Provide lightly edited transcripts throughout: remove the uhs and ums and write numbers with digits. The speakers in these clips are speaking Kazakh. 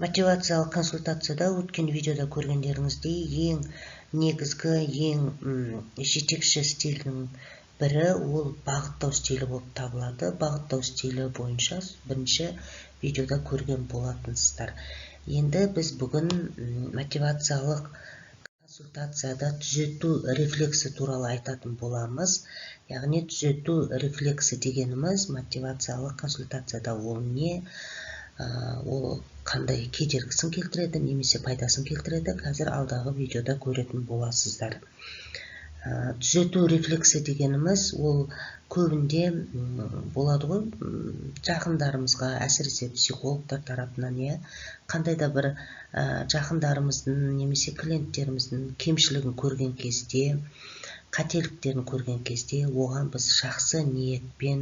Мотивациялық консультацияда өткен видеода көргендеріңіздей ең негізгі, ең жетекші стильдің бірі ол бағыттау стилі болып табылады. Бағыттау стилі бойынша бірінші видеода көрген болатынсыздар. Енді біз бүгін мотивациялық консультацияда түзету рефлексі туралы айтатын боламыз. Яғни түзету рефлексі дегеніміз мотивациялық консультацияда ол не? Ол қандай кедергісін келтіреді, немесе пайдасын келтіреді, қазір алдағы видеода көретін боласыздар. Түзету рефлексі дегеніміз ол көбінде болады ғой, жақындарымызға, әсіресе психологтар тарапынан, қандай да бір жақындарымыздың немесе клиенттеріміздің кемшілігін көрген кезде, қателіктерін көрген кезде, оған біз жақсы ниетпен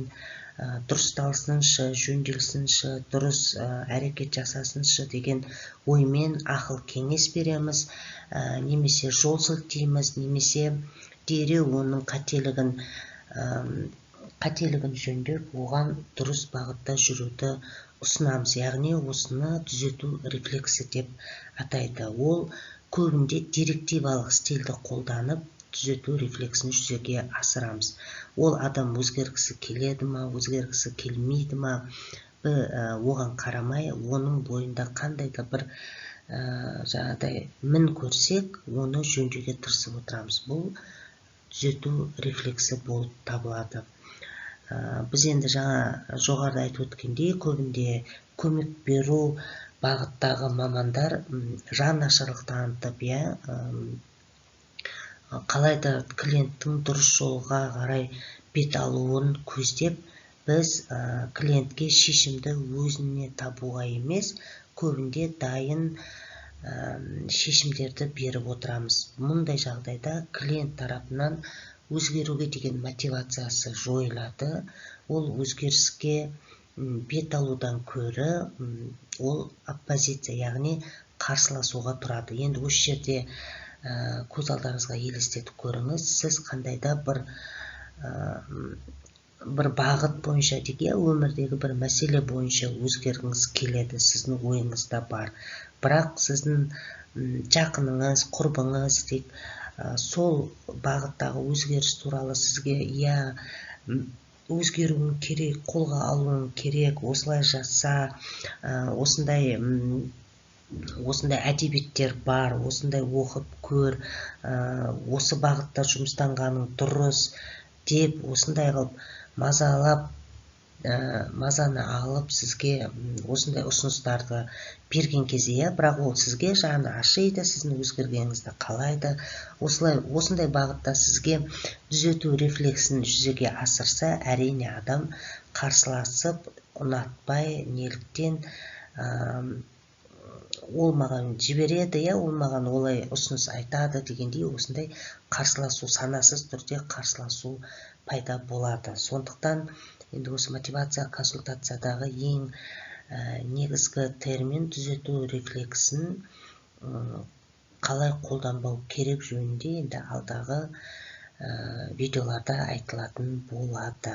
дұрысталсыншы, жөнделсінші, дұрыс әрекет жасасыншы деген оймен ақыл кеңес береміз, немесе жол сілтейміз, немесе дереу оның қателігін жөндеп, оған дұрыс бағытта жүруді ұсынамыз. Яғни осыны түзету рефлексі деп атайды. Ол көбінде директивалық стильді қолданып түзету рефлексін жүзеге асырамыз. Ол адам өзгергісі келеді ма, өзгергісі келмейді ма, оған қарамай, оның бойында қандай да бір жаңағыдай мін көрсек, оны жөндеуге тырысып отырамыз. Бұл түзету рефлексі болып табылады. Біз енді жаңа жоғарыда айтып өткендей, көбінде көмек беру бағыттағы мамандар жанашырлық танытып, қалайда клиенттің дұрыс жолға қарай бет алуын көздеп, біз клиентке шешімді өзіне табуға емес, көбінде дайын шешімдерді беріп отырамыз. Мұндай жағдайда клиент тарапынан өзгеруге деген мотивациясы жойылады. Ол өзгеріске бет алудан көрі, ол оппозиция, яғни қарсыласуға тұрады. Енді осы жерде көз алдарыңызға елестетіп көріңіз, сіз қандайда бір бағыт бойынша өмірдегі бір мәселе бойынша өзгергіңіз келеді, сіздің ойыңызда бар. Бірақ сіздің жақыныңыз, құрбыңыз сол бағыттағы өзгеріс туралы сізге өзгеруің керек, қолға алуың керек, осылай жаса, осындай әдебиеттер бар, осындай оқып көр, осы бағытта жұмыстанғаның дұрыс деп, осындай қылып мазаны алып сізге осындай ұсыныстарды берген кезде, бірақ ол сізге жаны ашиды, сіздің өзгергеніңізді қалайды. Осындай бағытта сізге түзету рефлексін жүзеге асырса, әрине адам қарсыласып, ұнатпай, неліктен ол маған жібереді, ол маған олай ұсыныс айтады дегендей, осындай қарсыласу, санасыз түрде қарсыласу пайда болады. Сондықтан енді осы мотивация консультациядағы ең негізгі термин түзету рефлексін қалай қолданбау керек жөнінде енді алдағы видеоларда айтылатын болады.